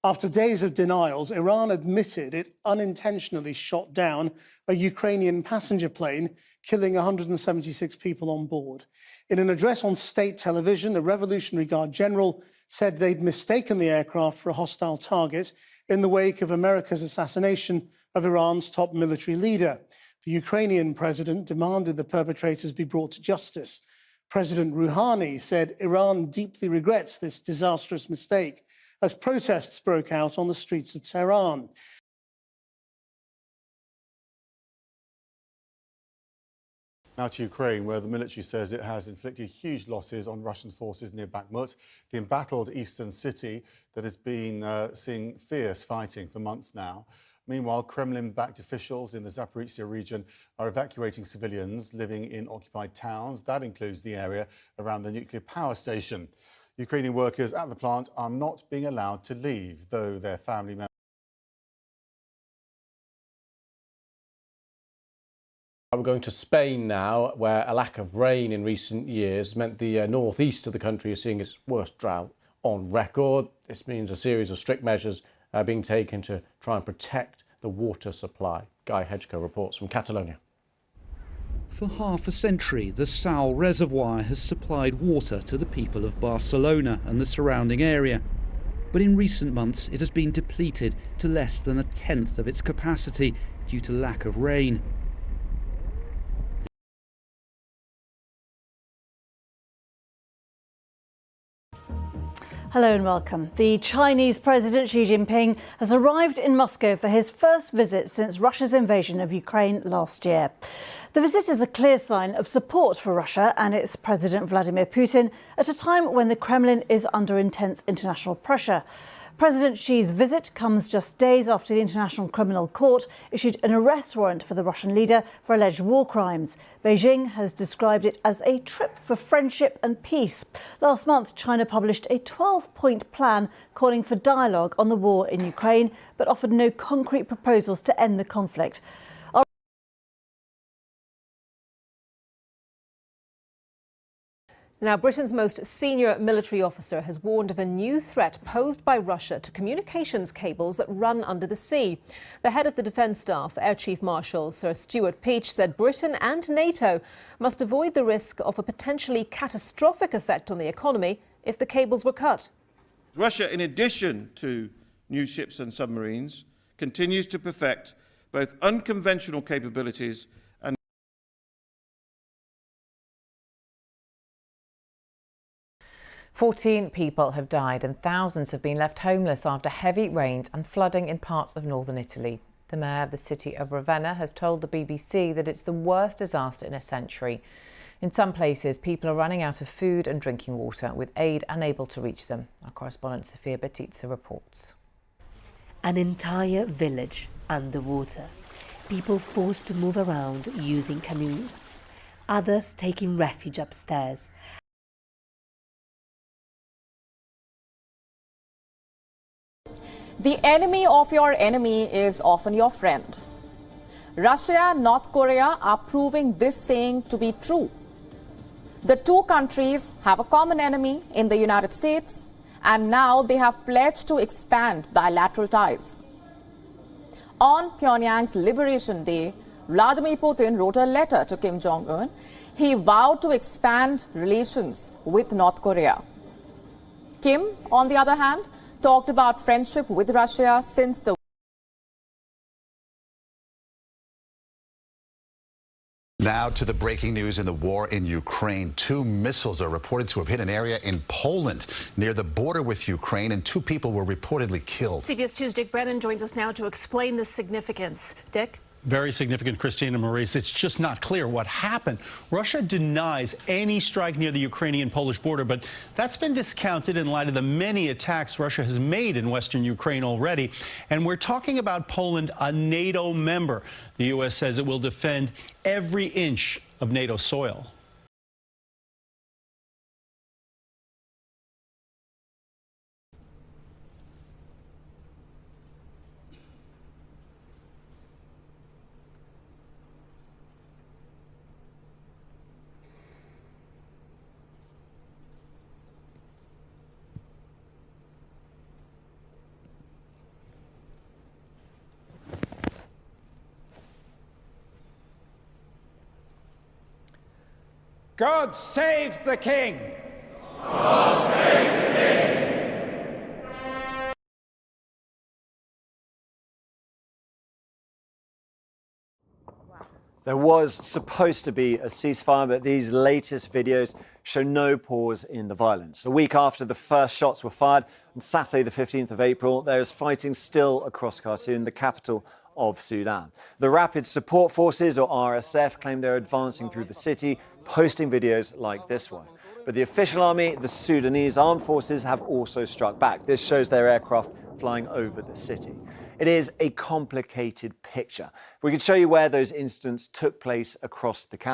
After days of denials, Iran admitted it unintentionally shot down a Ukrainian passenger plane, killing 176 people on board. In an address on state television, the Revolutionary Guard general said they'd mistaken the aircraft for a hostile target in the wake of America's assassination of Iran's top military leader. The Ukrainian president demanded the perpetrators be brought to justice. President Rouhani said Iran deeply regrets this disastrous mistake as protests broke out on the streets of Tehran. Now to Ukraine, where the military says it has inflicted huge losses on Russian forces near Bakhmut, the embattled eastern city that has been seeing fierce fighting for months now. Meanwhile, Kremlin-backed officials in the Zaporizhzhia region are evacuating civilians living in occupied towns. That includes the area around the nuclear power station. Ukrainian workers at the plant are not being allowed to leave, though their family members. We're going to Spain now, where a lack of rain in recent years meant the northeast of the country is seeing its worst drought on record. This means a series of strict measures are being taken to try and protect the water supply. Guy Hedgecoe reports from Catalonia. For half a century, the Sal Reservoir has supplied water to the people of Barcelona and the surrounding area. But in recent months, it has been depleted to less than a tenth of its capacity due to lack of rain. Hello and welcome. The Chinese President Xi Jinping has arrived in Moscow for his first visit since Russia's invasion of Ukraine last year. The visit is a clear sign of support for Russia and its President Vladimir Putin at a time when the Kremlin is under intense international pressure. President Xi's visit comes just days after the International Criminal Court issued an arrest warrant for the Russian leader for alleged war crimes. Beijing has described it as a trip for friendship and peace. Last month, China published a 12-point plan calling for dialogue on the war in Ukraine, but offered no concrete proposals to end the conflict. Now, Britain's most senior military officer has warned of a new threat posed by Russia to communications cables that run under the sea. The head of the Defence Staff, Air Chief Marshal Sir Stuart Peach, said Britain and NATO must avoid the risk of a potentially catastrophic effect on the economy if the cables were cut. Russia, in addition to new ships and submarines, continues to perfect both unconventional capabilities and 14 people have died and thousands have been left homeless after heavy rains and flooding in parts of northern Italy. The mayor of the city of Ravenna has told the BBC that it's the worst disaster in a century. In some places, people are running out of food and drinking water, with aid unable to reach them. Our correspondent Sofia Batizza reports. An entire village underwater. People forced to move around using canoes. Others taking refuge upstairs. The enemy of your enemy is often your friend. Russia and North Korea are proving this saying to be true. The two countries have a common enemy in the United States, and now they have pledged to expand bilateral ties. On Pyongyang's Liberation Day, Vladimir Putin wrote a letter to Kim Jong-un. He vowed to expand relations with North Korea. Kim, on the other hand, talked about friendship with Russia since the Now to the breaking news in the war in Ukraine. 2 missiles are reported to have hit an area in Poland near the border with Ukraine, and 2 people were reportedly killed. CBS 2's Dick Brennan joins us now to explain the significance. Dick? Very significant, Christina Maurice. It's just not clear what happened. Russia denies any strike near the Ukrainian-Polish border, but that's been discounted in light of the many attacks Russia has made in western Ukraine already. And we're talking about Poland, a NATO member. The U.S. says it will defend every inch of NATO soil. God save the King! God save the King! There was supposed to be a ceasefire, but these latest videos show no pause in the violence. A week after the first shots were fired, on Saturday, the 15th of April, there is fighting still across Khartoum, the capital of Sudan. The Rapid Support Forces, or RSF, claim they're advancing through the city, posting videos like this one. But the official army, the Sudanese Armed Forces, have also struck back. This shows their aircraft flying over the city. It is a complicated picture. We can show you where those incidents took place across the capital.